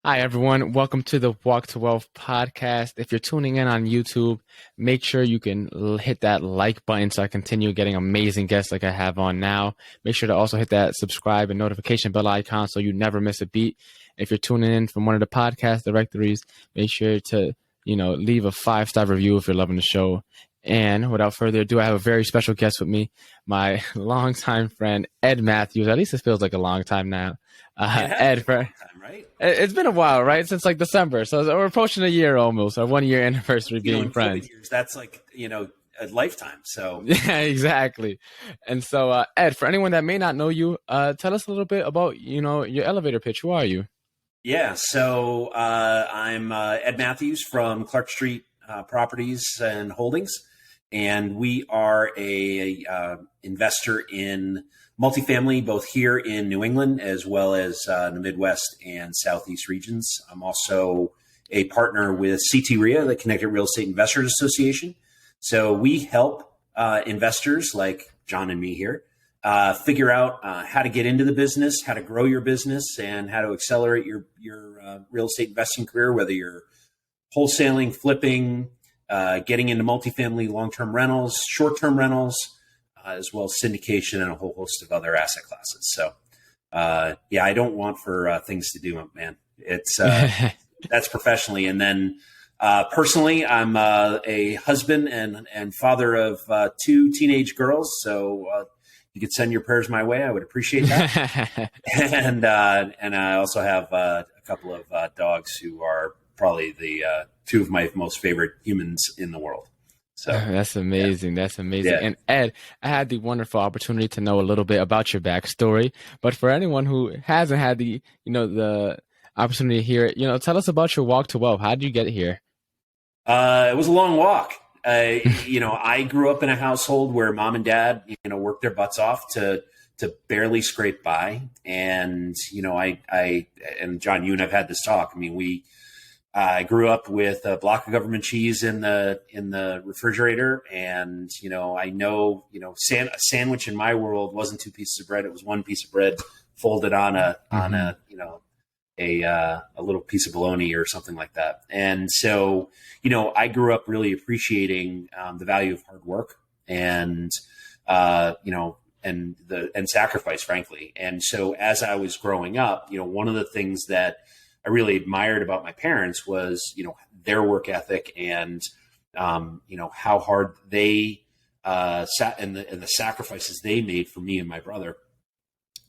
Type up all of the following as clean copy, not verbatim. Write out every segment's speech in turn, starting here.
Hi, everyone. Welcome to the Walk to Wealth podcast. If you're tuning in on YouTube, make sure you can hit that like button so I continue getting amazing guests like I have on now. Make sure to also hit that subscribe and notification bell icon so you never miss a beat. If you're tuning in from one of the podcast directories, make sure to, leave a 5-star review if you're loving the show. And without further ado, I have a very special guest with me, my longtime friend, Ed Matthews. At least it feels like a long time now. It has Ed, been a for long time, right? it's been a while, right? Since like December. So we're approaching a year almost, our 1 year anniversary being In COVID friends. years, that's like, a lifetime. So, Yeah, exactly. And so, Ed, for anyone that may not know you, tell us a little bit about, your elevator pitch. Who are you? yeah. So I'm Ed Matthews from Clark Street Properties and Holdings, and we are a investor in multifamily, both here in New England as well as the Midwest and Southeast regions. I'm also a partner with CT the Connecticut Real Estate Investors Association. So we help investors like John and me here figure out how to get into the business, how to grow your business, and how to accelerate your real estate investing career, whether you're wholesaling, flipping, getting into multifamily, long-term rentals, short-term rentals, as well as syndication and a whole host of other asset classes. So, I don't want for things to do, man. It's that's professionally, and then personally, I'm a husband and father of 2 teenage girls. So you could send your prayers my way. I would appreciate that. and I also have a couple of dogs who are probably the 2 of my most favorite humans in the world. So That's amazing. That's amazing. yeah. And Ed, I had the wonderful opportunity to know a little bit about your backstory. But for anyone who hasn't had the opportunity to hear it, tell us about your walk to wealth. How did you get here? It was a long walk. I grew up in a household where mom and dad, worked their butts off to barely scrape by. And, I and John, you and I've had this talk. I mean, I grew up with a block of government cheese in the refrigerator. And, a sandwich in my world wasn't 2 pieces of bread. It was 1 piece of bread folded on a little piece of bologna or something like that. And so, I grew up really appreciating the value of hard work and, and sacrifice, frankly. And so as I was growing up, one of the things that I really admired about my parents was, their work ethic and, how hard they sat and the sacrifices they made for me and my brother.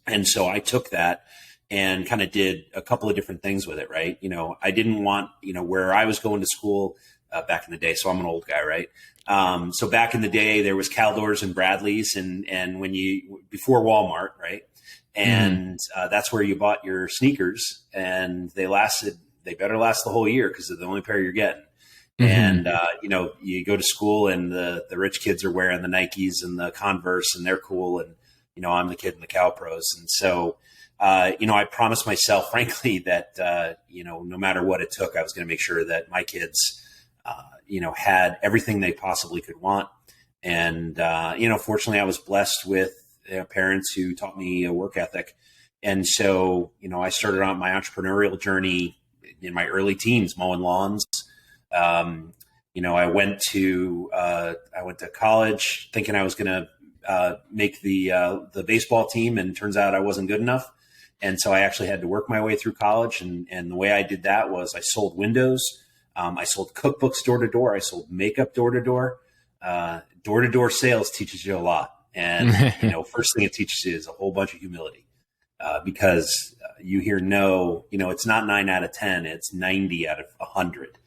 And so I took that and kind of did a couple of different things with it, right? I didn't want, where I was going to school back in the day. So I'm an old guy, right? So back in the day, there was Caldors and Bradleys and before Walmart, right? And that's where you bought your sneakers, and they better last the whole year because they're the only pair you're getting. And, you go to school and the rich kids are wearing the Nikes and the Converse and they're cool. And, I'm the kid in the Calpros. And so, I promised myself, frankly, that, no matter what it took, I was going to make sure that my kids, had everything they possibly could want. And, fortunately, I was blessed with parents who taught me a work ethic. And so, I started on my entrepreneurial journey in my early teens, mowing lawns. I went to college thinking I was going to make the baseball team, and turns out I wasn't good enough. And so I actually had to work my way through college. And the way I did that was I sold windows. I sold cookbooks door to door. I sold makeup door to door. Door to door sales teaches you a lot. And, first thing it teaches you is a whole bunch of humility because you hear no, it's not 9 out of 10, it's 90 out of 100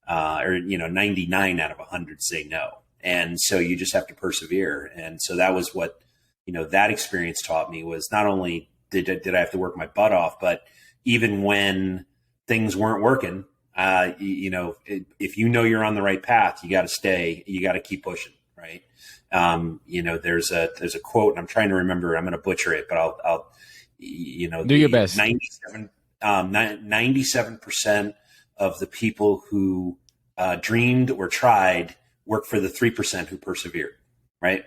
or 99 out of 100 say no. And so you just have to persevere. And so that was what, that experience taught me was not only did I have to work my butt off, but even when things weren't working, if you're on the right path, you got to stay, you got to keep pushing. Right. There's a quote, and I'm trying to remember, I'm going to butcher it, but I'll do your best. 97% of the people who dreamed or tried work for the 3% who persevered. Right.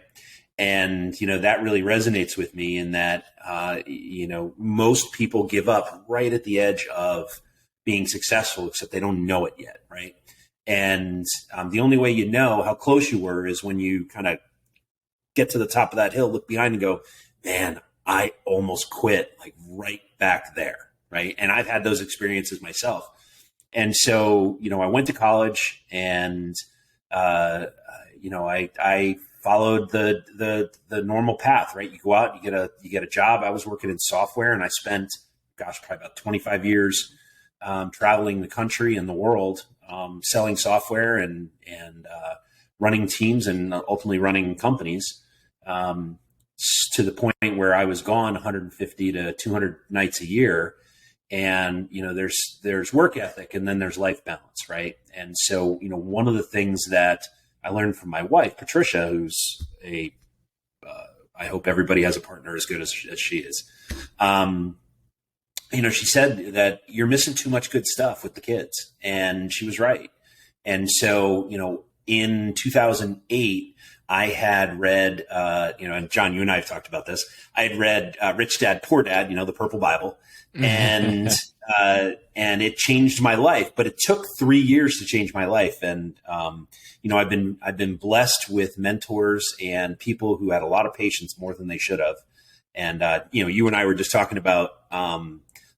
And, that really resonates with me in that, most people give up right at the edge of being successful, except they don't know it yet, right? And the only way you know how close you were is when you kind of get to the top of that hill, look behind and go, man, I almost quit, like right back there, right? And I've had those experiences myself. And so, I went to college and, I followed the normal path, right? You go out, you get a job. I was working in software and I spent, probably about 25 years traveling the country and the world, selling software and running teams and ultimately running companies, to the point where I was gone 150 to 200 nights a year. And, there's work ethic and then there's life balance, right? And so, one of the things that I learned from my wife, Patricia, who's I hope everybody has a partner as good as she is. She said that you're missing too much good stuff with the kids. And she was right. And so, in 2008, I had read, and John, you and I have talked about this. I had read Rich Dad, Poor Dad, the Purple Bible, and it changed my life. But it took 3 years to change my life. And I've been blessed with mentors and people who had a lot of patience, more than they should have. And you and I were just talking about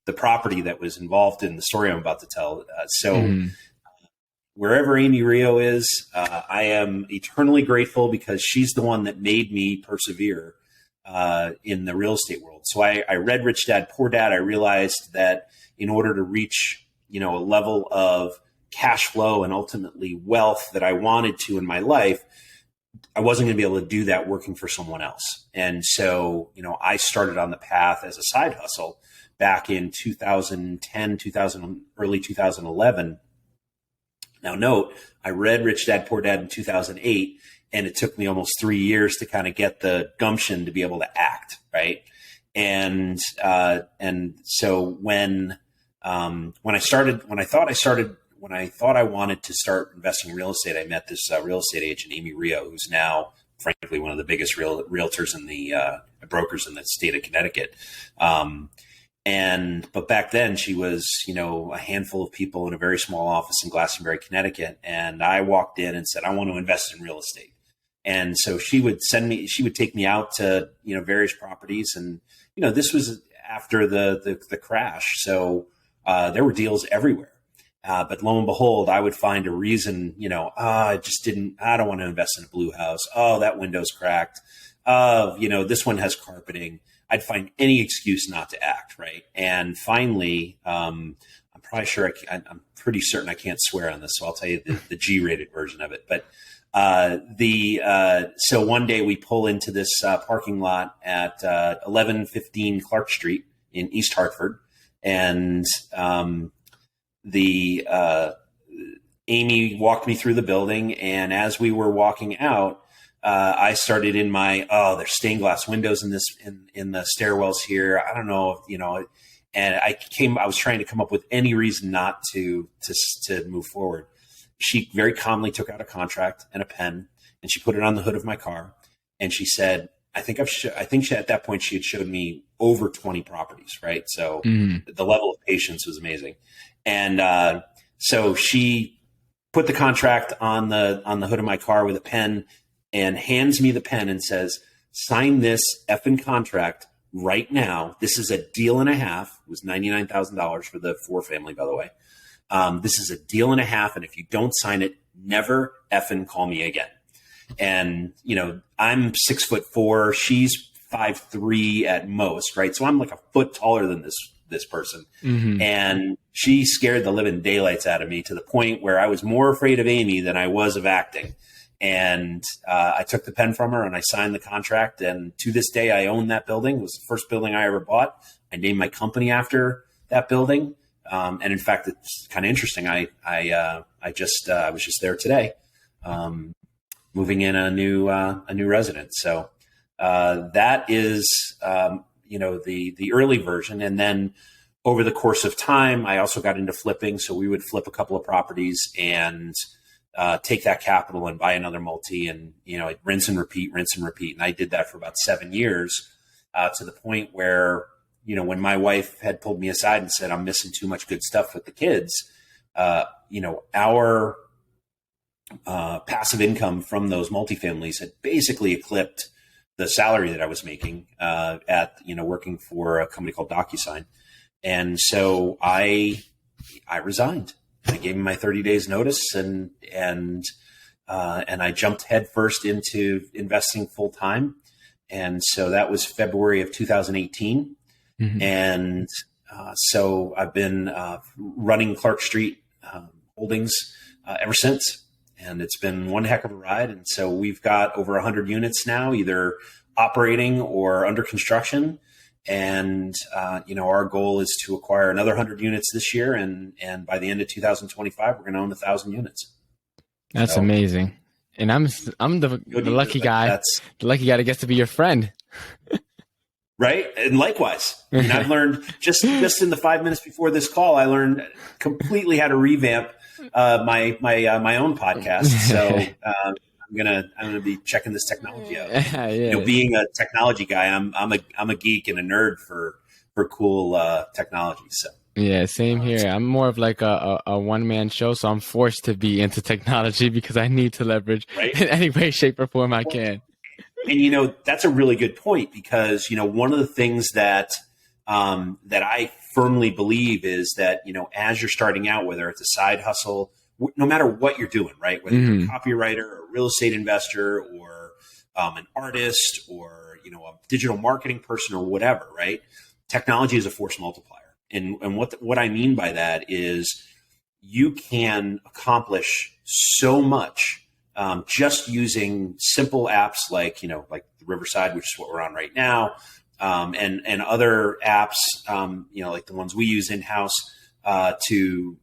the property that was involved in the story I'm about to tell. Wherever Amy Rio is, I am eternally grateful because she's the one that made me persevere in the real estate world. So I read Rich Dad, Poor Dad. I realized that in order to reach, a level of cash flow and ultimately wealth that I wanted to in my life, I wasn't going to be able to do that working for someone else. And so, I started on the path as a side hustle back in 2010, early 2011. Now, note, I read Rich Dad, Poor Dad in 2008, and it took me almost 3 years to kind of get the gumption to be able to act, right? And so when I thought I wanted to start investing in real estate, I met this real estate agent, Amy Rio, who's now, frankly, one of the biggest realtors in the brokers in the state of Connecticut. But back then she was, a handful of people in a very small office in Glastonbury, Connecticut. And I walked in and said, I want to invest in real estate. And so she would take me out to, various properties. And, this was after the crash. So there were deals everywhere. But lo and behold, I would find a reason, I don't want to invest in a blue house. Oh, that window's cracked. This one has carpeting. I'd find any excuse not to act, right? And finally, I'm pretty certain I can't swear on this, so I'll tell you the G-rated version of it. But so one day we pull into this parking lot at 1115 Clark Street in East Hartford, and Amy walked me through the building, and as we were walking out, I started in there's stained glass windows in the stairwells here. I don't know if, and I was trying to come up with any reason not to move forward. She very calmly took out a contract and a pen, and she put it on the hood of my car. And she said, I think at that point she had showed me over 20 properties. Right. So the level of patience was amazing. And, so she put the contract on the hood of my car with a pen and hands me the pen and says, sign this effing contract right now. This is a deal and a half. It was $99,000 for the 4-family, by the way. This is a deal and a half. And if you don't sign it, never effing call me again. And, I'm 6'4". She's 5'3" at most. Right. So I'm like a foot taller than this person. Mm-hmm. And she scared the living daylights out of me to the point where I was more afraid of Amy than I was of acting. And I took the pen from her and I signed the contract. And to this day, I own that building. It was the first building I ever bought. I named my company after that building. And in fact, it's kind of interesting. I was just there today, moving in a new residence. So that is, the early version. And then over the course of time, I also got into flipping. So we would flip a couple of properties and take that capital and buy another multi, and rinse and repeat. And I did that for about 7 years, to the point where when my wife had pulled me aside and said, I'm missing too much good stuff with the kids, our passive income from those multifamilies had basically eclipsed the salary that I was making at working for a company called DocuSign. And so I resigned. I gave him my 30 days notice and I jumped headfirst into investing full time. And so that was February of 2018. Mm-hmm. And so I've been running Clark Street Holdings ever since. And it's been one heck of a ride. And so we've got over 100 units now, either operating or under construction. And, our goal is to acquire another 100 units this year. And by the end of 2025, we're going to own 1,000 units. That's amazing. And I'm the lucky guy, the lucky guy that gets to be your friend. Right. And likewise, I've learned just in the 5 minutes before this call, I learned completely how to revamp my own podcast. So I'm gonna be checking this technology out. Yeah. Being a technology guy, I'm a geek and a nerd for cool technology. So yeah, same here. I'm more of like a one-man show, so I'm forced to be into technology because I need to leverage in any way, shape, or form I can. And that's a really good point because one of the things that I firmly believe is that as you're starting out, whether it's a side hustle, no matter what you're doing, right? Whether you're a copywriter or a real estate investor or an artist or a digital marketing person or whatever, right? Technology is a force multiplier, and what I mean by that is you can accomplish so much. Just using simple apps like the Riverside, which is what we're on right now, and other apps, like the ones we use in-house to,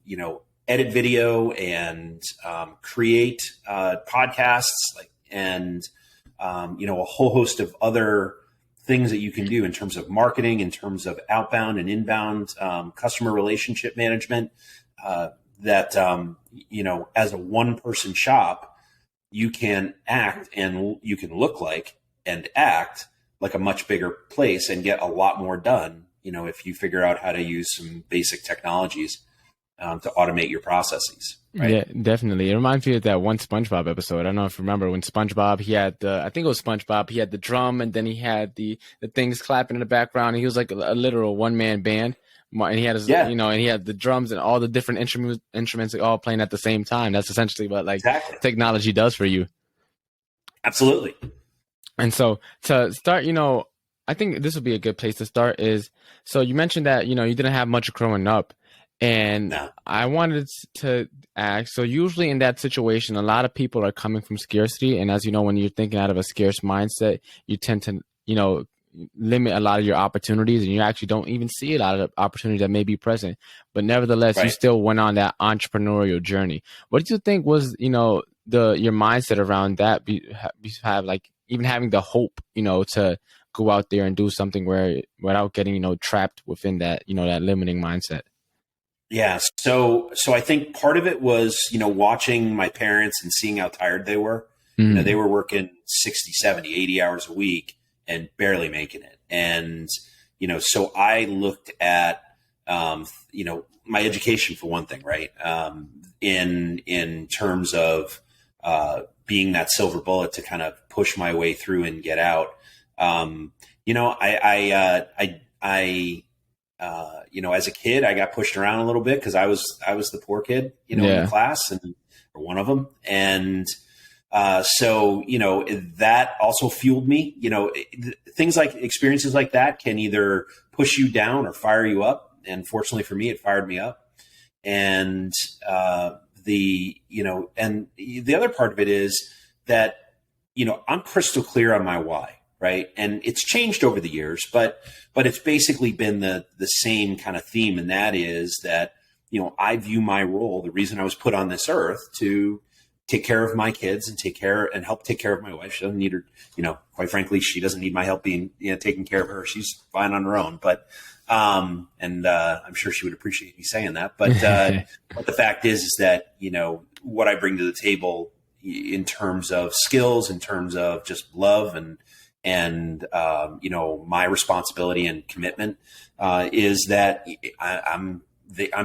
edit video and create podcasts, and a whole host of other things that you can do in terms of marketing, in terms of outbound and inbound customer relationship management, that, as a one-person shop, you can act and you can look like and act like a much bigger place and get a lot more done, if you figure out how to use some basic technologies to automate your processes. Right? Yeah, definitely. It reminds me of that one SpongeBob episode. I don't know if you remember when SpongeBob, he had I think it was SpongeBob, he had the drum and then he had the things clapping in the background. And he was like a literal one-man band. And he had his, and he had the drums and all the different instruments all playing at the same time. That's essentially what technology does for you. Absolutely. And so to start, I think this would be a good place to start is, so you mentioned that, you didn't have much growing up. And I wanted to ask, so usually in that situation, a lot of people are coming from scarcity. And as you know, when you're thinking out of a scarce mindset, you tend to, limit a lot of your opportunities, and you actually don't even see a lot of the opportunities that may be present. But nevertheless, you still went on that entrepreneurial journey. What do you think was, your mindset around that? Have even having the hope, to go out there and do something without getting, trapped within that, that limiting mindset. Yeah. So I think part of it was, watching my parents and seeing how tired they were. Mm. They were working 60, 70, 80 hours a week and barely making it. And, so I looked at, my education for one thing, right? In terms of being that silver bullet to kind of push my way through and get out. As a kid, I got pushed around a little bit because I was the poor kid, in the class or one of them. And so that also fueled me. Things like experiences like that can either push you down or fire you up. And fortunately for me, it fired me up. And the other part of it is that, I'm crystal clear on my why. Right. And it's changed over the years, but it's basically been the same kind of theme. And that is that, I view my role, the reason I was put on this earth, to take care of my kids and help take care of my wife. She doesn't need her, quite frankly, she doesn't need my help being, taking care of her. She's fine on her own, but, I'm sure she would appreciate me saying that. But, but the fact is that, what I bring to the table in terms of skills, in terms of just love and, my responsibility and commitment is that I'm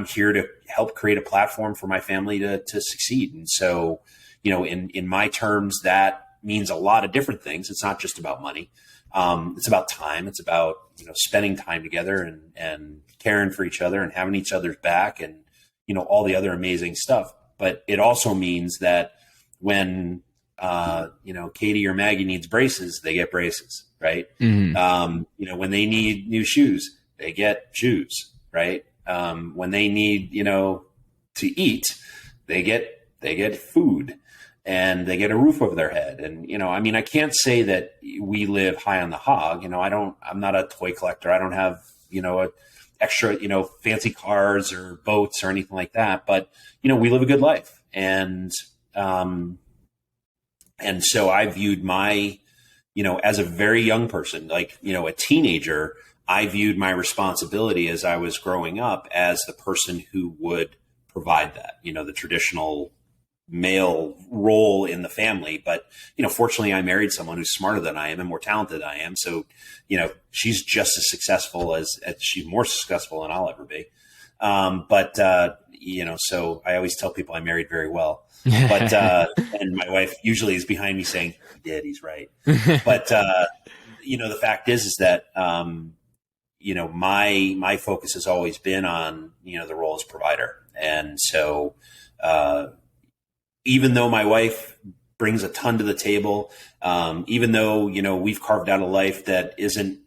here to help create a platform for my family to succeed. And so, in my terms, that means a lot of different things. It's not just about money. It's about time. It's about, spending time together and caring for each other and having each other's back and, all the other amazing stuff. But it also means that when, Katie or Maggie needs braces, they get braces, right? Mm-hmm. When they need new shoes, they get shoes, right? When they need, to eat, they get food and they get a roof over their head. And, I can't say that we live high on the hog. I'm not a toy collector. I don't have, extra, fancy cars or boats or anything like that, but, we live a good life. And so I viewed my, as a very young person, like, a teenager, I viewed my responsibility as I was growing up as the person who would provide that, the traditional male role in the family. But, fortunately I married someone who's smarter than I am and more talented than I am. So, she's just as successful as she's more successful than I'll ever be. So I always tell people I married very well, but, and my wife usually is behind me saying, he did, he's right. But, the fact is that, my focus has always been on, the role as provider. And so, even though my wife brings a ton to the table, even though, we've carved out a life that isn't,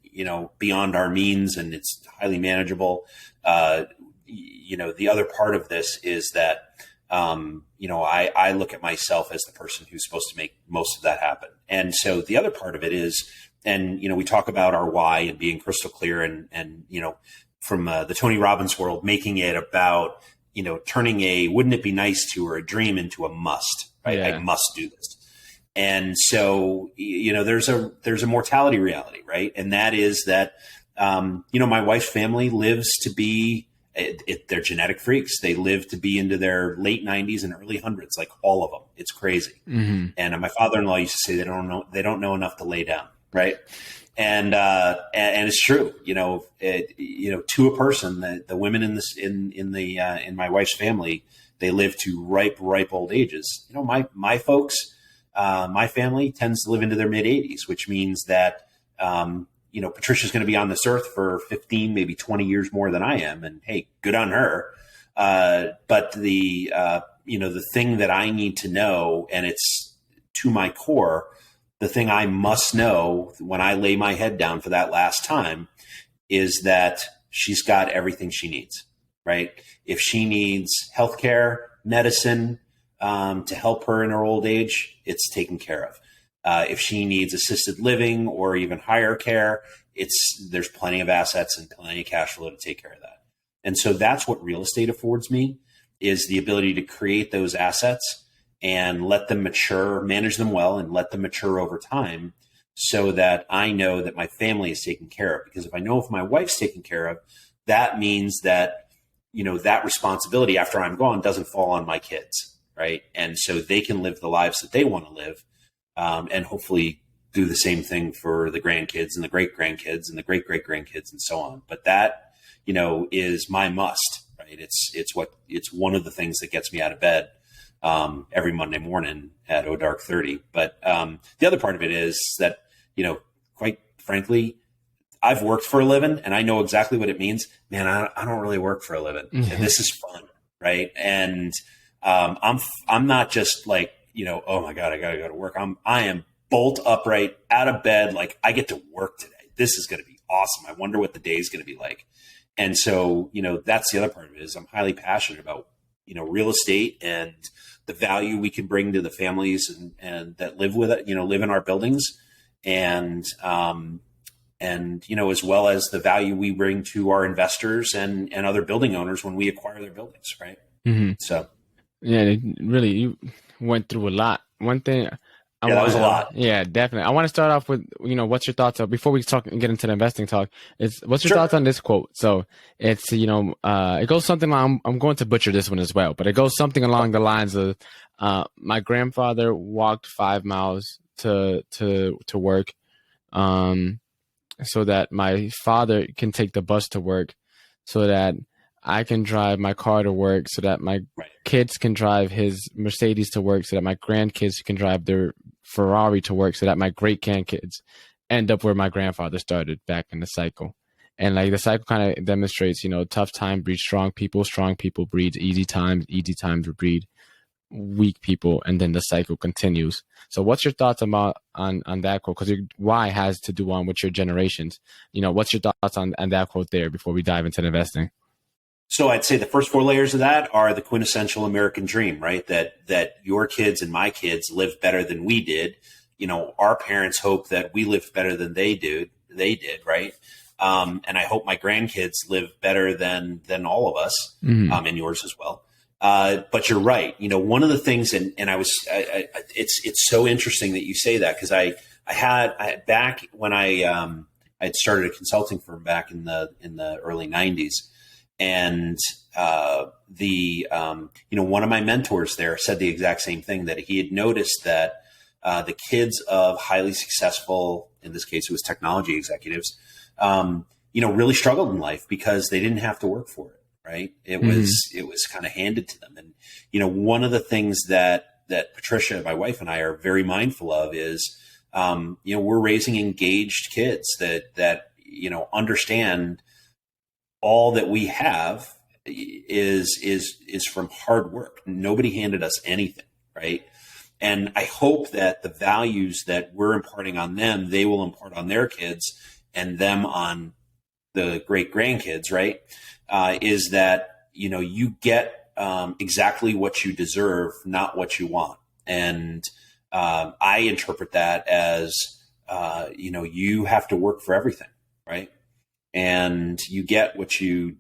beyond our means and it's highly manageable, the other part of this is that, I look at myself as the person who's supposed to make most of that happen. And so the other part of it is, and, we talk about our why and being crystal clear and from the Tony Robbins world, making it about, turning a, wouldn't it be nice to, or a dream into a must, right? Yeah. I must do this. And so, there's a mortality reality, right? And that is that, my wife's family lives to be, they're genetic freaks. They live to be into their late 90s and early hundreds, like all of them. It's crazy. Mm-hmm. And my father-in-law used to say they don't know enough to lay down, right? And it's true, to a person, the women in my wife's family, they live to ripe old ages. My folks, my family tends to live into their mid 80s, which means that, Patricia's going to be on this earth for 15, maybe 20 years more than I am. And hey, good on her. But the thing that I need to know, and it's to my core, the thing I must know when I lay my head down for that last time is that she's got everything she needs, right? If she needs healthcare, medicine, to help her in her old age, it's taken care of. If she needs assisted living or even higher care, there's plenty of assets and plenty of cash flow to take care of that. And so that's what real estate affords me, is the ability to create those assets and let them mature, manage them well, and let them mature over time so that I know that my family is taken care of. Because if I know if my wife's taken care of, that means that, that responsibility after I'm gone doesn't fall on my kids, right? And so they can live the lives that they want to live, and hopefully do the same thing for the grandkids and the great grandkids and the great great grandkids and so on. But that, is my must, right? It's one of the things that gets me out of bed every Monday morning at dark 30. But the other part of it is that, quite frankly, I've worked for a living and I know exactly what it means. Man, I don't really work for a living. Mm-hmm. And this is fun, right? And I'm not just like, oh my God, I gotta go to work. I am bolt upright out of bed. Like, I get to work today. This is going to be awesome. I wonder what the day is going to be like. And so, that's the other part of it, is I'm highly passionate about, real estate and the value we can bring to the families and that live with it, live in our buildings, and as well as the value we bring to our investors and other building owners when we acquire their buildings. Right. Mm-hmm. So. Yeah, you went through a lot. One thing that was a lot. Yeah, definitely. I want to start off with, what's your thoughts before we talk and get into the investing talk, what's your thoughts on this quote? So it's, it goes something like, I'm going to butcher this one as well, but it goes something along the lines of, my grandfather walked 5 miles to work. so that my father can take the bus to work, so that I can drive my car to work, so that my Right. kids can drive his Mercedes to work, so that my grandkids can drive their Ferrari to work, so that my great grandkids end up where my grandfather started, back in the cycle. And like the cycle kind of demonstrates, tough time breeds strong people breed easy times breed weak people, and then the cycle continues. So what's your thoughts about on that quote? Because your why has to do on with your generations. What's your thoughts on that quote there before we dive into investing? So I'd say the first four layers of that are the quintessential American dream, right? That your kids and my kids live better than we did. Our parents hope that we lived better than they did, right? And I hope my grandkids live better than all of us, and yours as well. But you're right. One of the things, and it's so interesting that you say that, because I had back when I'd started a consulting firm back in the early 90s. And one of my mentors there said the exact same thing, that he had noticed that the kids of highly successful, in this case it was technology executives, really struggled in life because they didn't have to work for it, right? It was kind of handed to them. And one of the things that Patricia, my wife, and I are very mindful of is we're raising engaged kids that understand all that we have is from hard work. Nobody handed us anything, right? And I hope that the values that we're imparting on them, they will impart on their kids, and them on the great grandkids, right? Is that, you get exactly what you deserve, not what you want. And I interpret that as, you have to work for everything, right? And you get what you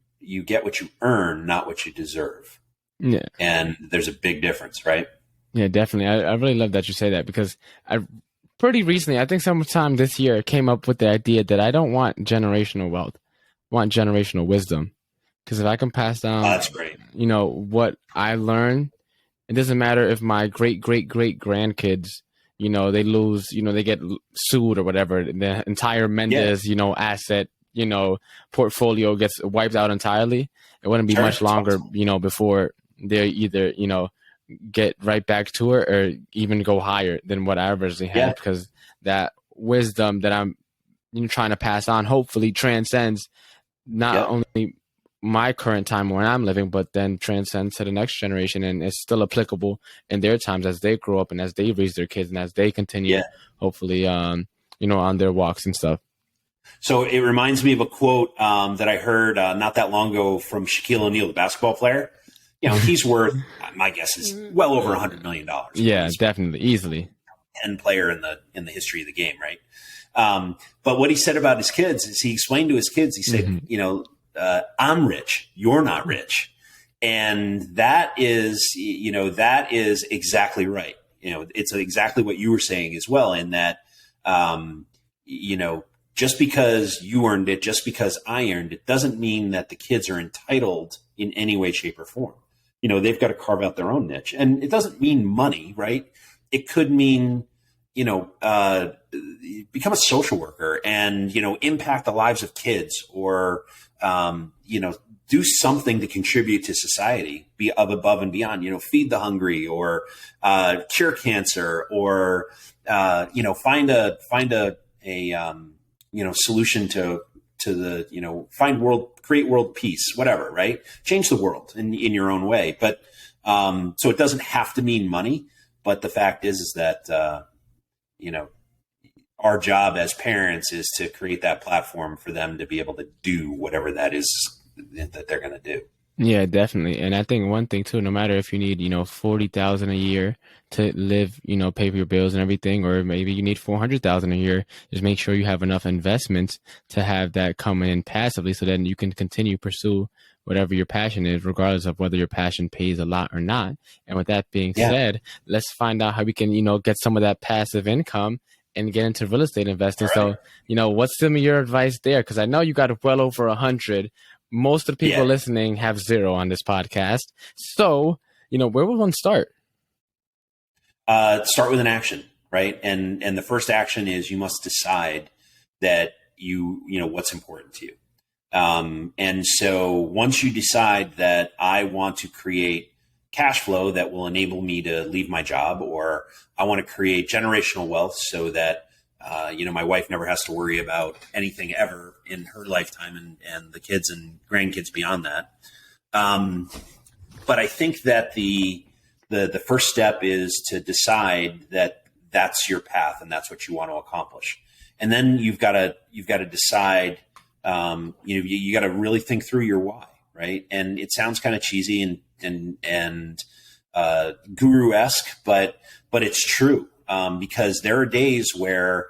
earn, not what you deserve. Yeah. And there's a big difference, right? Yeah, definitely. I really love that you say that, because I pretty recently, I think sometime this year, came up with the idea that I don't want generational wealth, I want generational wisdom. Because if I can pass down, That's great. what I learn, it doesn't matter if my great grandkids, they lose, they get sued or whatever, the entire Mendez, asset, portfolio gets wiped out entirely. It wouldn't be Sure, much it's longer, possible. before they either, get right back to it, or even go higher than what I originally Yeah, had, because that wisdom that I'm trying to pass on hopefully transcends not yeah, only my current time where I'm living, but then transcends to the next generation, and it's still applicable in their times as they grow up and as they raise their kids and as they continue, yeah. hopefully, on their walks and stuff. So it reminds me of a quote that I heard not that long ago from Shaquille O'Neal, the basketball player. He's worth, my guess is well over $100 million. Yeah, He's definitely, easily. 10 player in the history of the game, right? But what he said about his kids is, he explained to his kids, he said, I'm rich, you're not rich. And that is exactly right. It's exactly what you were saying as well, in that, just because you earned it, just because I earned it, doesn't mean that the kids are entitled in any way, shape, or form. They've got to carve out their own niche. And it doesn't mean money, right? It could mean, become a social worker and, impact the lives of kids, or, do something to contribute to society, be above and beyond, feed the hungry, or cure cancer, or, find a solution to the, create world peace, whatever, right? Change the world in your own way. But so it doesn't have to mean money. But the fact is that, our job as parents is to create that platform for them to be able to do whatever that is that they're going to do. Yeah, definitely. And I think one thing too, no matter if you need, 40,000 a year to live, pay for your bills and everything, or maybe you need 400,000 a year, just make sure you have enough investments to have that come in passively, so then you can continue pursue whatever your passion is, regardless of whether your passion pays a lot or not. And with that being Yeah. said, let's find out how we can, get some of that passive income and get into real estate investing. All right. So, what's some of your advice there? Because I know you got well over 100. Most of the people Yeah. listening have 0 on this podcast. So, where would one start? Start with an action, right? And the first action is, you must decide that what's important to you. And so once you decide that I want to create cash flow that will enable me to leave my job, or I want to create generational wealth so that, my wife never has to worry about anything ever in her lifetime, and the kids and grandkids beyond that. But I think that the first step is to decide that that's your path and that's what you want to accomplish. And then you've got to decide, you got to really think through your why, right? And it sounds kind of cheesy and guru-esque, but it's true. Because there are days where,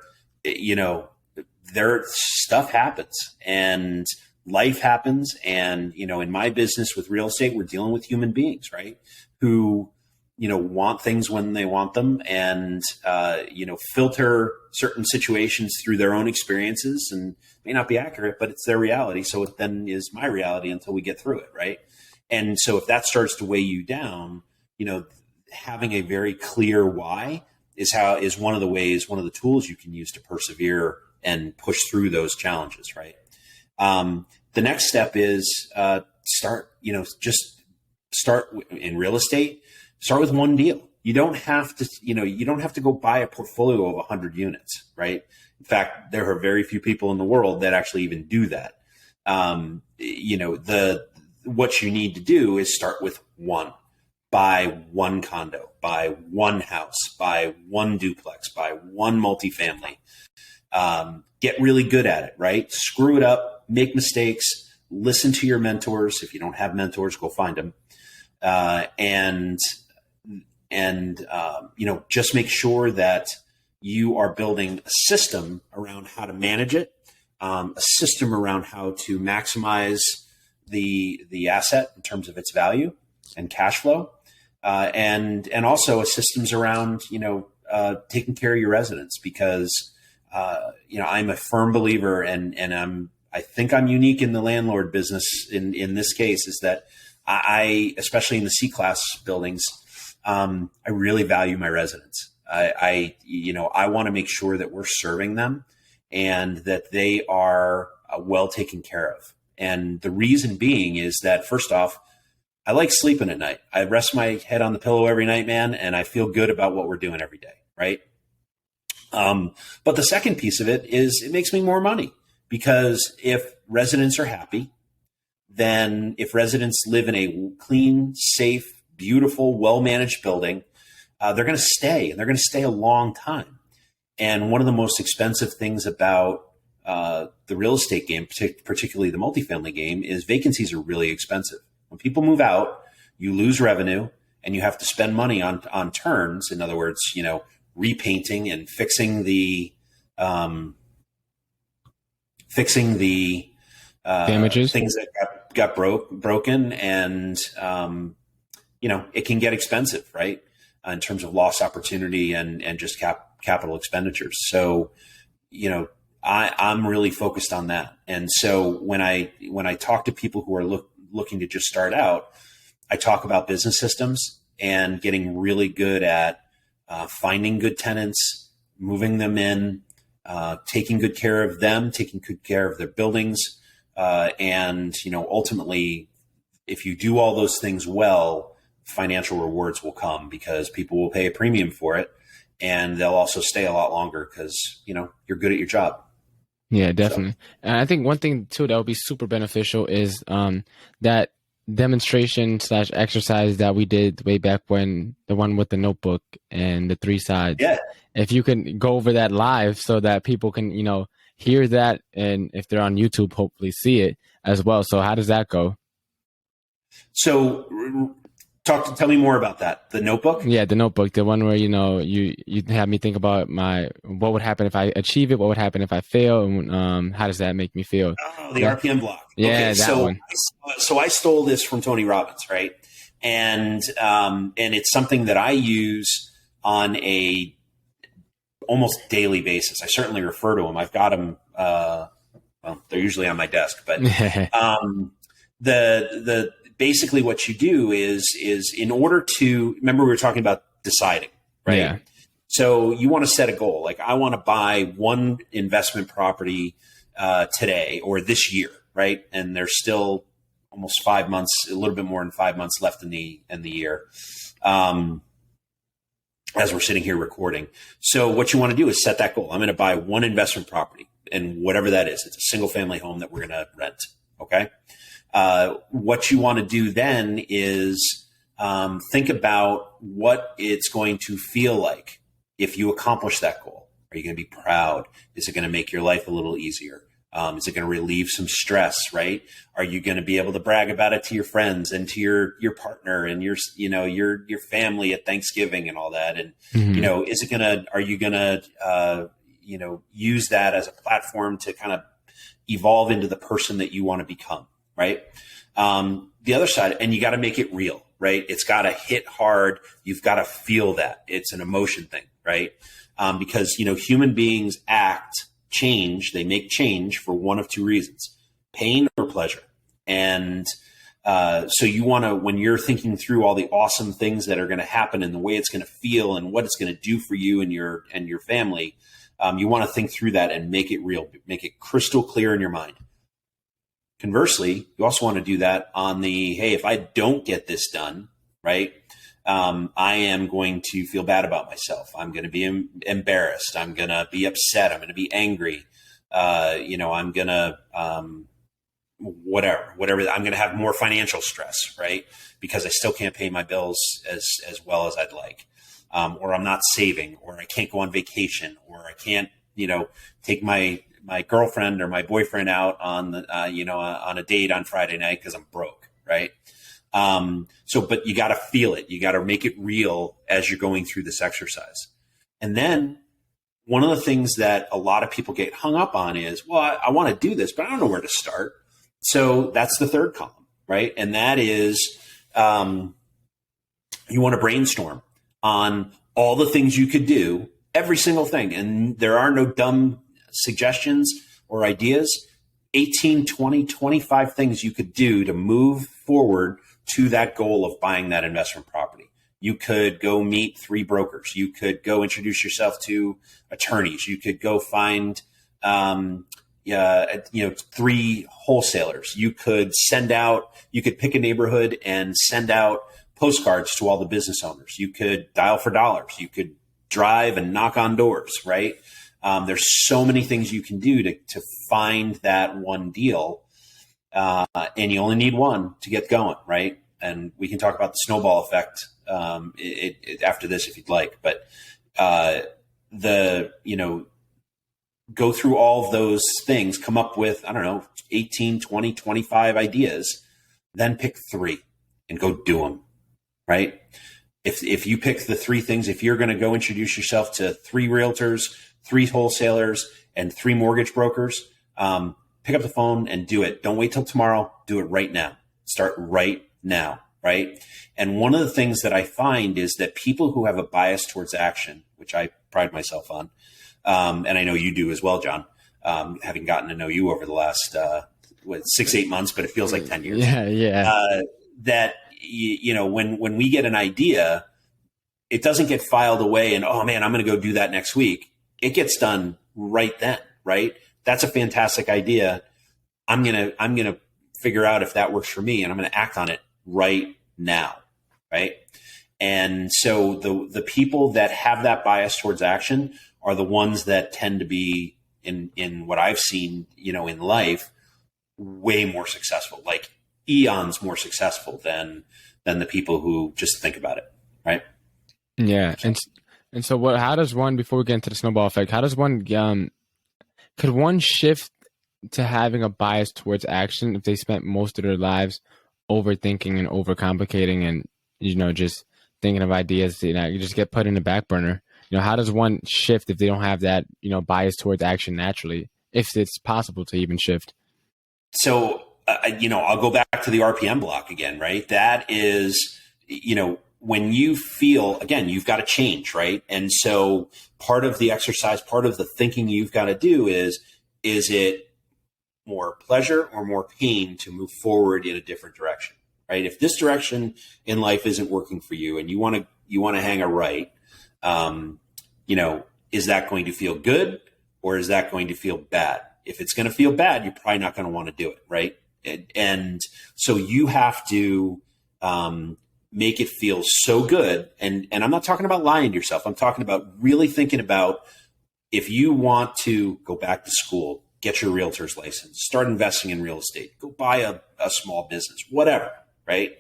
stuff happens and life happens. And, in my business with real estate, we're dealing with human beings, right? Who, want things when they want them, and, filter certain situations through their own experiences, and may not be accurate, but it's their reality. So it then is my reality until we get through it. Right. And so if that starts to weigh you down, having a very clear why is one of the tools you can use to persevere and push through those challenges. Right. The next step is, start in real estate, start with one deal. You don't have to go buy a portfolio of 100 units. Right. In fact, there are very few people in the world that actually even do that. What you need to do is start with one. Buy one condo, buy one house, buy one duplex, buy one multifamily. Get really good at it, right? Screw it up, make mistakes, listen to your mentors. If you don't have mentors, go find them. Just make sure that you are building a system around how to manage it, a system around how to maximize the asset in terms of its value and cash flow. And also a systems around, taking care of your residents, because, I'm a firm believer, and I think I'm unique in the landlord business in this case, is that I especially in the C-class buildings, I really value my residents. I want to make sure that we're serving them and that they are well taken care of. And the reason being is that, first off, I like sleeping at night. I rest my head on the pillow every night, man, and I feel good about what we're doing every day, right? But the second piece of it is it makes me more money, because if residents are happy, then if residents live in a clean, safe, beautiful, well-managed building, they're going to stay, and they're going to stay a long time. And one of the most expensive things about the real estate game, particularly the multifamily game, is vacancies are really expensive. When people move out, you lose revenue, and you have to spend money on turns. In other words, repainting and fixing the damages, things that got broken, and it can get expensive, right? In terms of lost opportunity and just capital expenditures. So, I'm really focused on that. And so when I talk to people who are looking to just start out, I talk about business systems and getting really good at finding good tenants, moving them in, taking good care of them, taking good care of their buildings. And ultimately, if you do all those things well, financial rewards will come, because people will pay a premium for it, and they'll also stay a lot longer because, you're good at your job. Yeah, definitely. And I think one thing too that would be super beneficial is that demonstration / exercise that we did way back when, the one with the notebook and the 3 sides. Yeah. If you can go over that live so that people can, hear that, and if they're on YouTube, hopefully see it as well. So how does that go? So tell me more about that. The notebook? Yeah, the notebook, the one where, you have me think about what would happen if I achieve it, what would happen if I fail, and how does that make me feel? Oh, the RPM block. Yeah, okay, that one. So I stole this from Tony Robbins, right? And it's something that I use on a almost daily basis. I certainly refer to them. I've got them. They're usually on my desk, but the basically what you do is in order to remember, we were talking about deciding, right? Yeah. So you want to set a goal. Like, I want to buy one investment property today or this year, right? And there's still almost 5 months, a little bit more than 5 months left in the year, as we're sitting here recording. So what you want to do is set that goal. I'm going to buy one investment property, and whatever that is, it's a single family home that we're going to rent. Okay. What you want to do then is think about what it's going to feel like if you accomplish that goal. Are you going to be proud? Is it going to make your life a little easier? Is it going to relieve some stress, right? Are you going to be able to brag about it to your friends and to your partner and your family at Thanksgiving and all that? And, are you going to, use that as a platform to kind of evolve into the person that you want to become, right? The other side, and you got to make it real, right? It's got to hit hard. You've got to feel that. It's an emotion thing, right? Because, human beings they make change for one of two reasons: pain or pleasure. And so you want to, when you're thinking through all the awesome things that are going to happen and the way it's going to feel and what it's going to do for you and your family, you want to think through that and make it real, make it crystal clear in your mind. Conversely, you also want to do that on the, hey, if I don't get this done, right, I am going to feel bad about myself. I'm going to be embarrassed. I'm going to be upset. I'm going to be angry. I'm going to, whatever, I'm going to have more financial stress, right? Because I still can't pay my bills as well as I'd like. Or I'm not saving, or I can't go on vacation, or I can't, take my girlfriend or my boyfriend out on on a date on Friday night because I'm broke, right? But you got to feel it. You got to make it real as you're going through this exercise. And then one of the things that a lot of people get hung up on is, well, I want to do this, but I don't know where to start. So that's the third column, right? And that is, you want to brainstorm on all the things you could do, every single thing. And there are no dumb suggestions or ideas. 18, 20, 25 things you could do to move forward to that goal of buying that investment property. You could go meet 3 brokers. You could go introduce yourself to attorneys. You could go find, 3 wholesalers. You could pick a neighborhood and send out postcards to all the business owners. You could dial for dollars. You could drive and knock on doors, right? There's so many things you can do to find that one deal. And you only need one to get going, right? And we can talk about the snowball effect after this if you'd like. But go through all of those things, come up with, 18, 20, 25 ideas, then pick 3 and go do them, right? If you pick the 3 things, if you're going to go introduce yourself to 3 realtors, 3 wholesalers, and 3 mortgage brokers, pick up the phone and do it. Don't wait till tomorrow. Do it right now. Start right now, right? And one of the things that I find is that people who have a bias towards action, which I pride myself on, and I know you do as well, John, having gotten to know you over the last 6-8 months, but it feels like 10 years. Yeah. That when we get an idea, it doesn't get filed away and, oh man, I'm going to go do that next week. It gets done right then, right? That's a fantastic idea. I'm going to figure out if that works for me, and I'm going to act on it right now, right? And so the people that have that bias towards action are the ones that tend to be in what I've seen, in life, way more successful, like eons more successful than the people who just think about it, right? Yeah. And so how does one, before we get into the snowball effect, how does one, could one shift to having a bias towards action if they spent most of their lives overthinking and overcomplicating and, just thinking of ideas, you just get put in the back burner? How does one shift if they don't have that, bias towards action naturally, if it's possible to even shift? So, I'll go back to the RPM block again, right? That is, when you feel, again, you've got to change, right? And so part of the exercise, part of the thinking you've got to do is it more pleasure or more pain to move forward in a different direction, right? If this direction in life isn't working for you and you want to hang a right, is that going to feel good or is that going to feel bad? If it's going to feel bad, you're probably not going to want to do it, right? And so you have to make it feel so good. And I'm not talking about lying to yourself. I'm talking about really thinking about, if you want to go back to school, get your realtor's license, start investing in real estate, go buy a small business, whatever, right?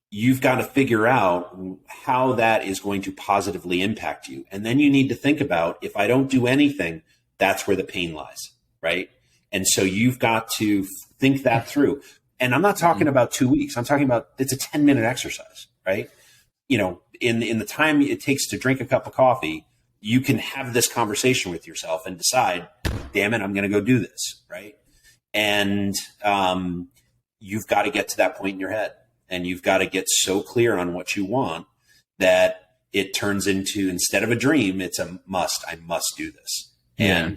You've got to figure out how that is going to positively impact you. And then you need to think about, if I don't do anything, that's where the pain lies, right? And so you've got to think that through. And I'm not talking about 2 weeks. I'm talking about, it's a 10-minute exercise, right? In the time it takes to drink a cup of coffee, you can have this conversation with yourself and decide, damn it, I'm going to go do this, right? And you've got to get to that point in your head. And you've got to get so clear on what you want that it turns into, instead of a dream, it's a must. I must do this. Yeah.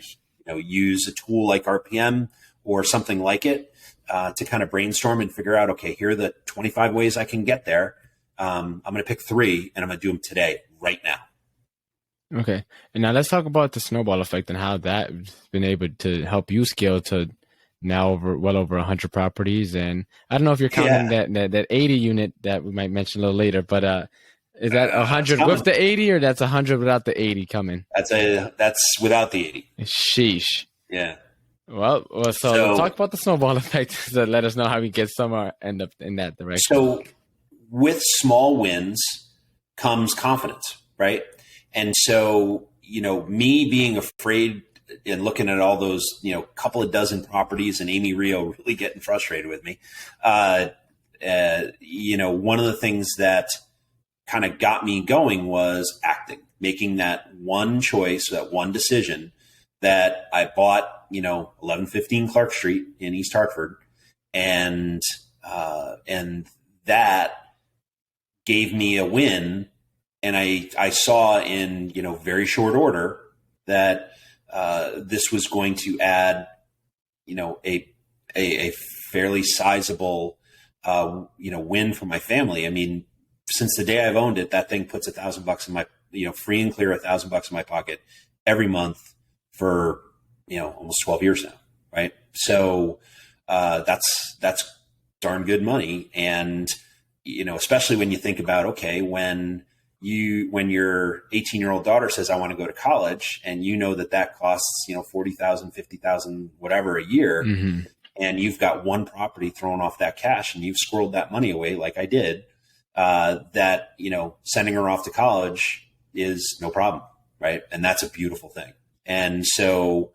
And use a tool like RPM or something like it to kind of brainstorm and figure out, okay, here are the 25 ways I can get there. I'm going to pick 3 and I'm going to do them today, right now. Okay. And now let's talk about the snowball effect and how that's been able to help you scale to now well over 100 properties. And I don't know if you're counting that 80 unit that we might mention a little later, but is that 100 with the 80 or that's 100 without the 80 coming? That's without the 80. Sheesh. Yeah. Well, so talk about the snowball effect to let us know how we get somewhere, end up in that direction. So with small wins comes confidence, right? And so, me being afraid and looking at all those, couple of dozen properties and Amy Rio really getting frustrated with me. One of the things that kind of got me going was acting, making that one choice, that one decision that I bought, 1115 Clark Street in East Hartford. And that gave me a win. And I saw in, very short order that this was going to add, a fairly sizable, win for my family. I mean, since the day I've owned it, that thing puts $1,000 in my, free and clear $1,000 in my pocket every month for, almost 12 years now. Right. So that's darn good money. And, especially when you think about, okay, when your 18-year-old daughter says, I want to go to college, and that costs, $40,000, $50,000, whatever a year. Mm-hmm. And you've got one property throwing off that cash and you've squirreled that money away like I did, that, sending her off to college is no problem. Right. And that's a beautiful thing. And so,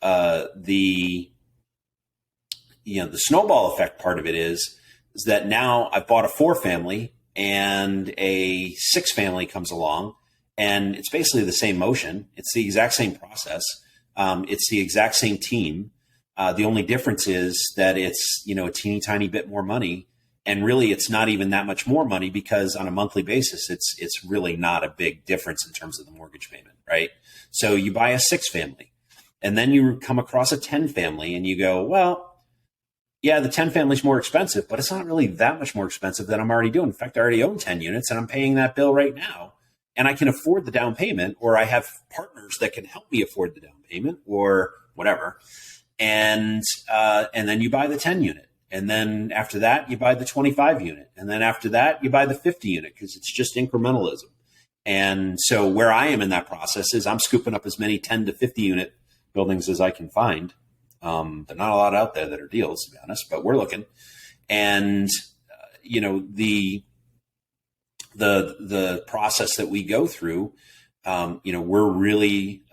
the snowball effect part of it is that now I've bought a 4-family and a 6-family comes along, and it's basically the same motion. It's the exact same process. It's the exact same team. The only difference is that it's, a teeny tiny bit more money. And really, it's not even that much more money, because on a monthly basis, it's really not a big difference in terms of the mortgage payment, right? So you buy a 6-family, and then you come across a 10-family, and you go, well, yeah, the 10-family is more expensive, but it's not really that much more expensive than I'm already doing. In fact, I already own 10 units, and I'm paying that bill right now, and I can afford the down payment, or I have partners that can help me afford the down payment, or whatever. And then you buy the 10 unit. And then after that, you buy the 25 unit. And then after that, you buy the 50 unit, because it's just incrementalism. And so where I am in that process is I'm scooping up as many 10 to 50 unit buildings as I can find. There are not a lot out there that are deals, to be honest, but we're looking. And, the process that we go through, we're really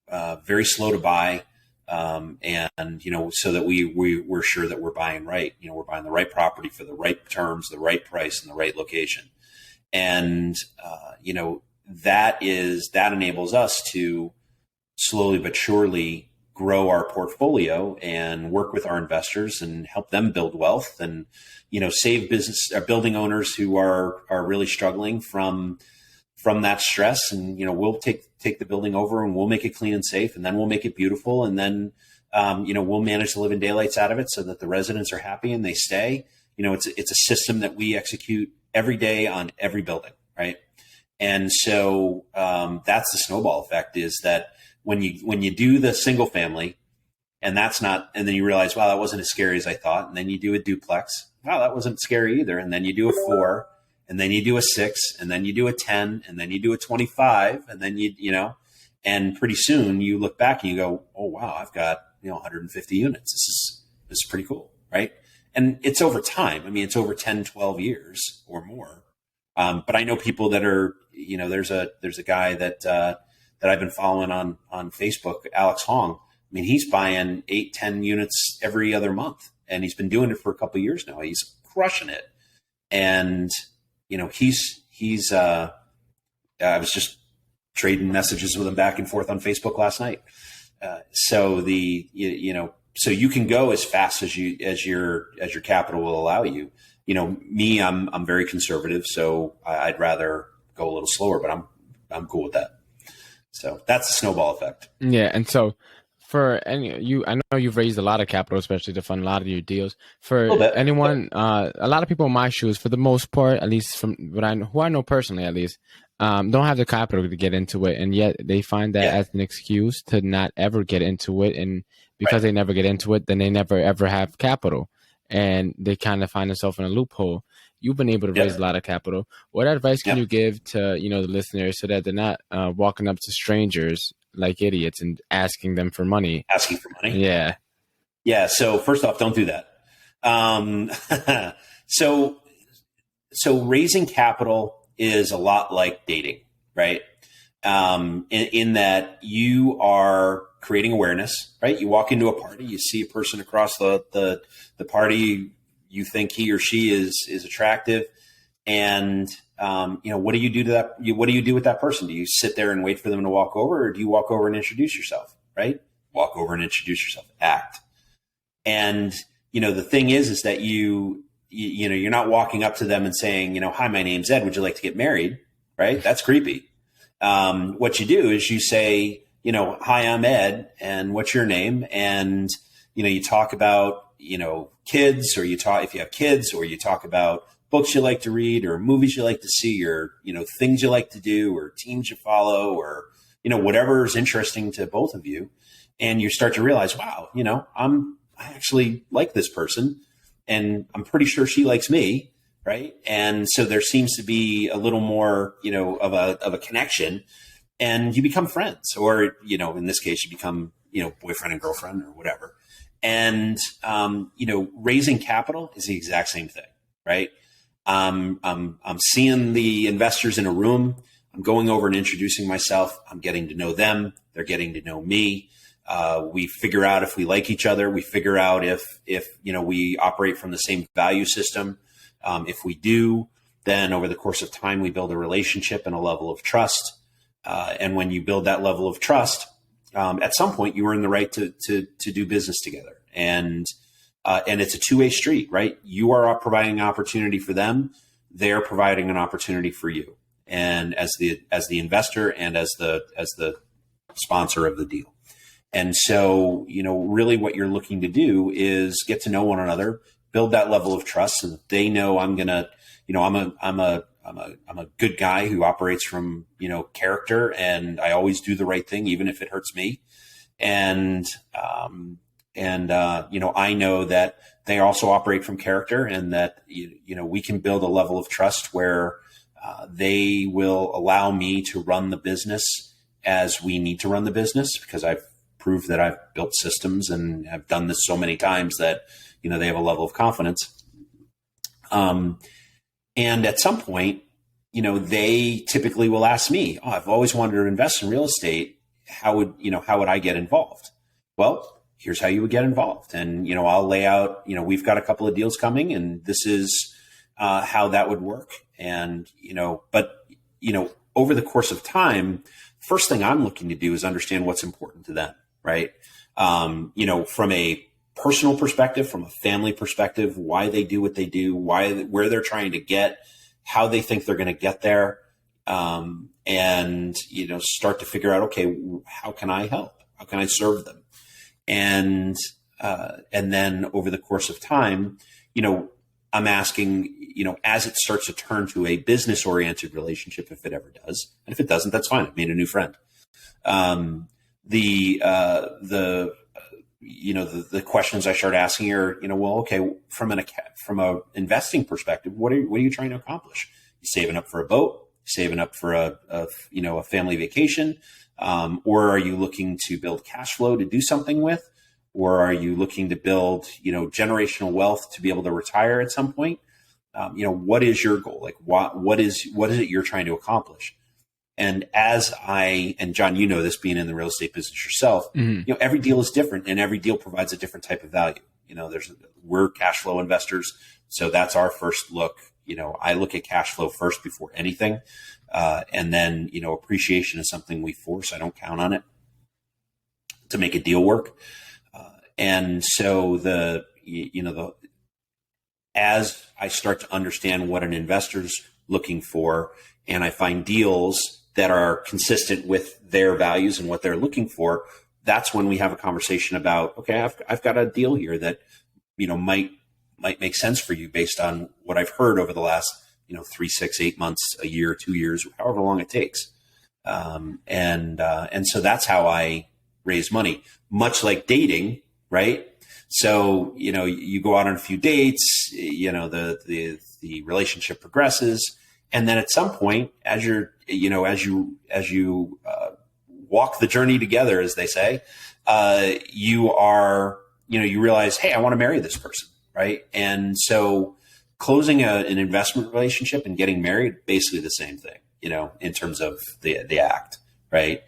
very slow to buy. So that we're sure that we're buying right. We're buying the right property for the right terms, the right price, and the right location. And, that enables us to slowly but surely grow our portfolio and work with our investors and help them build wealth and, save building owners who are really struggling from that stress. And, we'll take the building over and we'll make it clean and safe, and then we'll make it beautiful. And then, we'll manage the living daylights out of it so that the residents are happy and they stay. It's a system that we execute every day on every building. Right. And so that's the snowball effect, is that when you do the single family, and that's not, and then you realize, wow, that wasn't as scary as I thought. And then you do a duplex. Wow, that wasn't scary either. And then you do a 4, and then you do a 6, and then you do a 10, and then you do a 25, and then and pretty soon you look back and you go, oh wow, I've got 150 units. This is pretty cool, right? And it's over time. I mean, it's over 10, 12 years or more. But I know people that are, there's a guy that I've been following on Facebook, Alex Hong. I mean, he's buying 8, 10 units every other month, and he's been doing it for a couple of years now. He's crushing it. And, I was just trading messages with him back and forth on Facebook last night. So you can go as fast as your capital will allow you. Me, I'm very conservative, so I'd rather go a little slower, but I'm cool with that. So that's the snowball effect. Yeah. And so I know you've raised a lot of capital, especially to fund a lot of your deals. For anyone, a lot of people in my shoes, for the most part, at least from who I know personally, at least, don't have the capital to get into it, and yet they find that as an excuse to not ever get into it, and because they never get into it, then they never ever have capital, and they kind of find themselves in a loophole. You've been able to raise a lot of capital. What advice can you give to the listeners so that they're not walking up to strangers like idiots and asking them for money? Asking for money? Yeah. So first off, don't do that. So raising capital is a lot like dating, right? In that you are creating awareness, right? You walk into a party, you see a person across the party, you think he or she is attractive, and what do you do to that? What do you do with that person? Do you sit there and wait for them to walk over, or do you walk over and introduce yourself? Right? Walk over and introduce yourself. Act. And the thing is that you're not walking up to them and saying, hi, my name's Ed. Would you like to get married? Right? That's creepy. What you do is you say, hi, I'm Ed, and what's your name? And you talk about kids, or if you have kids, or you talk about books you like to read, or movies you like to see, or things you like to do, or teams you follow, or whatever is interesting to both of you. And you start to realize, wow, I actually like this person, and I'm pretty sure she likes me, right? And so there seems to be a little more of a connection, and you become friends, or in this case you become boyfriend and girlfriend or whatever. And raising capital is the exact same thing, right? I'm seeing the investors in a room. I'm going over and introducing myself. I'm getting to know them. They're getting to know me. We figure out if we like each other. We figure out if we operate from the same value system. If we do, then over the course of time, we build a relationship and a level of trust. And when you build that level of trust, at some point you earn the right to do business together. And it's a two-way street, right? You are providing an opportunity for them. They're providing an opportunity for you. And as the investor and as the sponsor of the deal. And so, really what you're looking to do is get to know one another, build that level of trust, so that they know I'm a good guy who operates from, character, and I always do the right thing, even if it hurts me. And I know that they also operate from character, and that, we can build a level of trust where they will allow me to run the business as we need to run the business, because I've proved that I've built systems and have done this so many times that, they have a level of confidence. And at some point, they typically will ask me, oh, I've always wanted to invest in real estate. How would I get involved? Well, here's how you would get involved. And, I'll lay out, we've got a couple of deals coming, and this is how that would work. And, over the course of time, first thing I'm looking to do is understand what's important to them, right? From a personal perspective, from a family perspective, why they do what they do, where they're trying to get, how they think they're going to get there. And, start to figure out, okay, how can I help? How can I serve them? And then over the course of time, I'm asking, as it starts to turn to a business oriented relationship, if it ever does, and if it doesn't, that's fine. I've made a new friend. The questions I start asking are, well, okay, from a investing perspective, what are you trying to accomplish? You saving up for a boat, saving up for a family vacation, or are you looking to build cash flow to do something with, or are you looking to build, generational wealth to be able to retire at some point? What is your goal? Like, what is it you're trying to accomplish? And and John, this being in the real estate business yourself, every deal is different and every deal provides a different type of value. We're cash flow investors. So that's our first look. I look at cash flow first before anything. And then, appreciation is something we force. I don't count on it to make a deal work. And so as I start to understand what an investor's looking for, and I find deals that are consistent with their values and what they're looking for, that's when we have a conversation about, okay, I've got a deal here that, might make sense for you based on what I've heard over the last, 3, 6, 8 months, a year, 2 years, however long it takes. And so that's how I raise money, much like dating, right? So, you go out on a few dates, the relationship progresses. And then at some point, as you walk the journey together, as they say, you realize, hey, I want to marry this person, right? And so closing an investment relationship and getting married, basically the same thing, in terms of the act, right?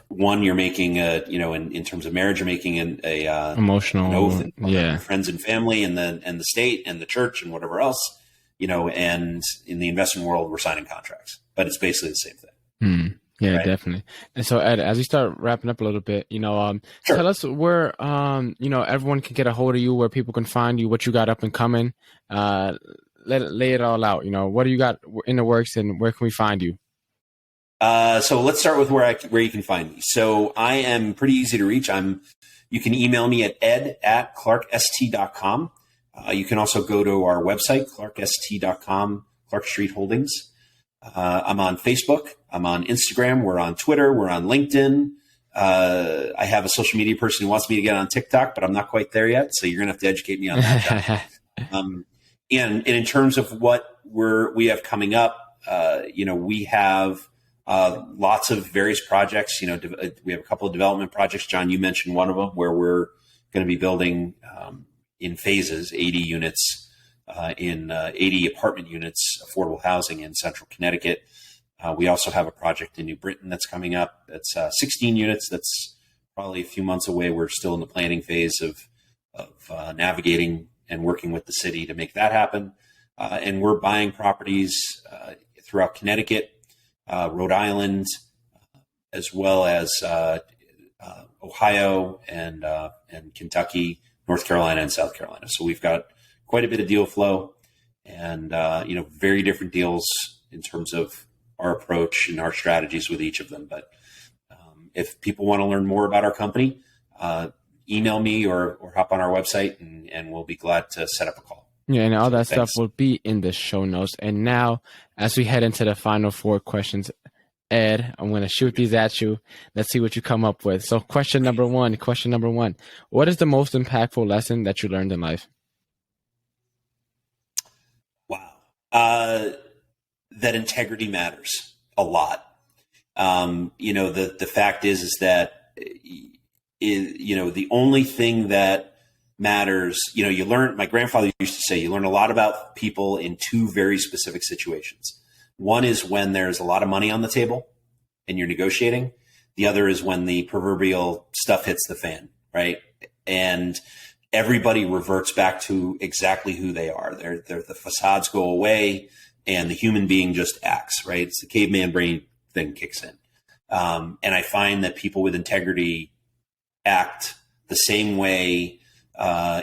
One, you're making in terms of marriage, you're making an emotional oath in friends and family and the state and the church and whatever else. And in the investment world, we're signing contracts, but it's basically the same thing. Yeah, right? Definitely. And so, Ed, as we start wrapping up a little bit, Sure. Tell us where, everyone can get a hold of you, where people can find you, what you got up and coming. Lay it all out. What do you got in the works, and where can we find you? So let's start with where you can find me. So I am pretty easy to reach. You can email me at ed@clarkst.com. You can also go to our website, clarkst.com, Clark Street Holdings. I'm on Facebook. I'm on Instagram. We're on Twitter. We're on LinkedIn. I have a social media person who wants me to get on TikTok, but I'm not quite there yet. So you're going to have to educate me on that. And in terms of what we have coming up, we have lots of various projects. We have a couple of development projects. John, you mentioned one of them where we're going to be building in phases, 80 units, 80 apartment units, affordable housing in central Connecticut. We also have a project in New Britain that's coming up. That's 16 units. That's probably a few months away. We're still in the planning phase of navigating and working with the city to make that happen. And we're buying properties throughout Connecticut, Rhode Island, as well as Ohio and Kentucky, North Carolina, and South Carolina. So we've got quite a bit of deal flow, and very different deals in terms of our approach and our strategies with each of them. But if people want to learn more about our company, email me or hop on our website, and we'll be glad to set up a call. Yeah, and all that stuff will be in the show notes. And now, as we head into the final 4 questions, Ed, I'm going to shoot these at you. Let's see what you come up with. So question number one, what is the most impactful lesson that you learned in life? Wow. That integrity matters a lot. The fact is that, the only thing that matters, you learn, my grandfather used to say, you learn a lot about people in 2 very specific situations. One is when there's a lot of money on the table and you're negotiating. The other is when the proverbial stuff hits the fan, right? And everybody reverts back to exactly who they are. The facades go away and the human being just acts, right? It's the caveman brain thing kicks in. And I find that people with integrity act the same way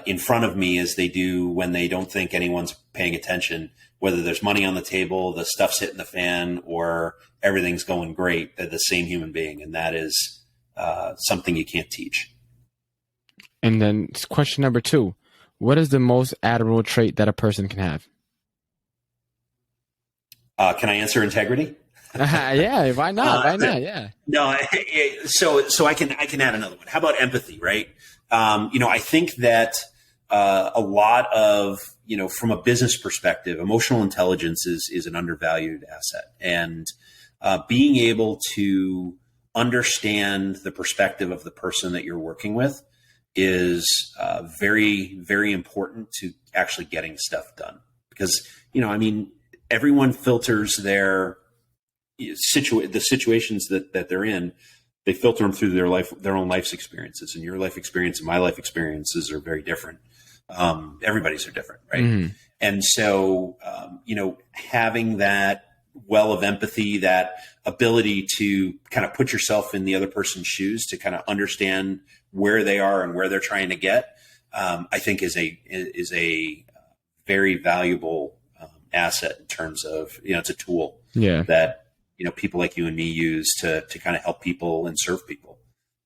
in front of me as they do when they don't think anyone's paying attention, whether there's money on the table, the stuff's hitting the fan, or everything's going great. They're the same human being. And that is something you can't teach. And then question number 2, What is the most admirable trait that a person can have? Can I answer integrity? Yeah, why not? Uh, Why not? Yeah. no, so I can add another one. How about empathy? Right. I think that a lot of from a business perspective, emotional intelligence is an undervalued asset, and being able to understand the perspective of the person that you're working with is very, very important to actually getting stuff done. Because everyone filters the situations that they're in. They filter them through their own life's experiences, and your life experience and my life experiences are very different. Everybody's are different, right? Mhm. And so, having that well of empathy, that ability to kind of put yourself in the other person's shoes to kind of understand where they are and where they're trying to get, I think is a very valuable asset in terms of, it's a tool Yeah. that, people like you and me use to kind of help people and serve people.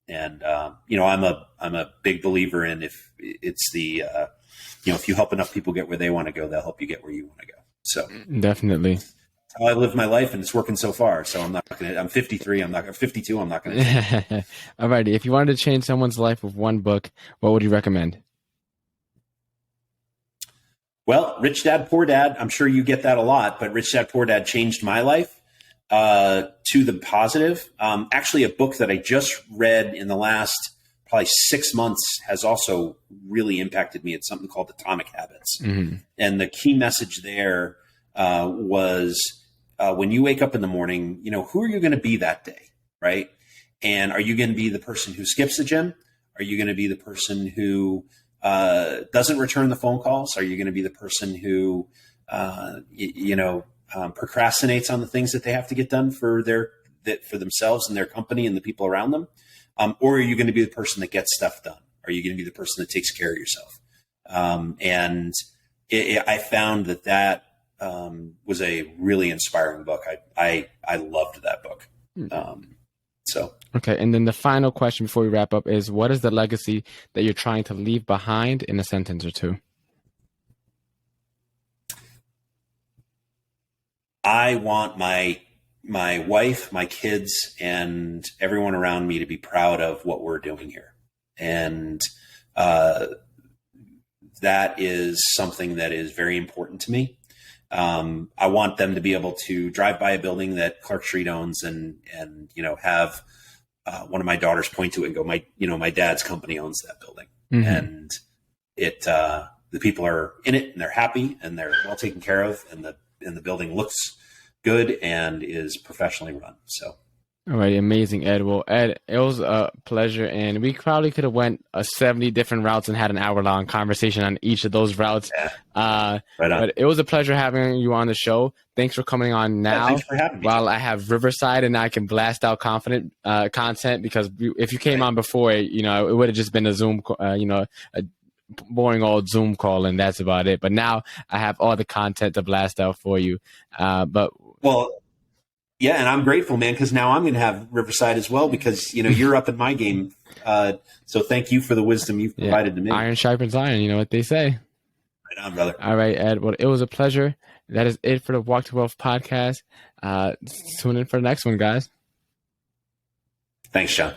And, I'm a big believer in if it's if you help enough people get where they want to go, they'll help you get where you want to go. So Definitely. that's how I live my life, and it's working so far. So I'm 53. I'm 52. I'm not going to. Alrighty. If you wanted to change someone's life with one book, what would you recommend? Well, Rich Dad, Poor Dad. I'm sure you get that a lot, but Rich Dad, Poor Dad changed my life to the positive. Actually, a book that I just read in the last probably 6 months has also really impacted me. It's something called Atomic Habits. Mm-hmm. And the key message there was when you wake up in the morning, who are you going to be that day, right? And are you going to be the person who skips the gym? Are you going to be the person who doesn't return the phone calls? Are you going to be the person who, procrastinates on the things that they have to get done for themselves and their company and the people around them? Or are you going to be the person that gets stuff done? Are you going to be the person that takes care of yourself? I found that was a really inspiring book. I loved that book. Okay. And then the final question before we wrap up is, what is the legacy that you're trying to leave behind in a sentence or two? I want my wife, my kids, and everyone around me to be proud of what we're doing here. And that is something that is very important to me. I want them to be able to drive by a building that Clark Street owns and have one of my daughters point to it and go, my dad's company owns that building. Mm-hmm. And the people are in it and they're happy and they're well taken care of, and the building looks good and is professionally run. So. All right, amazing, Ed. Well, Ed, it was a pleasure, and we probably could have went 70 different routes and had an hour-long conversation on each of those routes. Yeah. Right on. But it was a pleasure having you on the show. Thanks for coming on now. Yeah, thanks for having me. While I have Riverside and I can blast out content, because if you came on before, it would have just been a Zoom, a boring old Zoom call, and that's about it. But now I have all the content to blast out for you. Yeah, and I'm grateful, man, because now I'm going to have Riverside as well, because you're up in my game. So thank you for the wisdom you've provided to me. Iron sharpens iron. You know what they say. Right on, brother. All right, Ed. Well, it was a pleasure. That is it for the Walk to Wealth podcast. Tune in for the next one, guys. Thanks, John.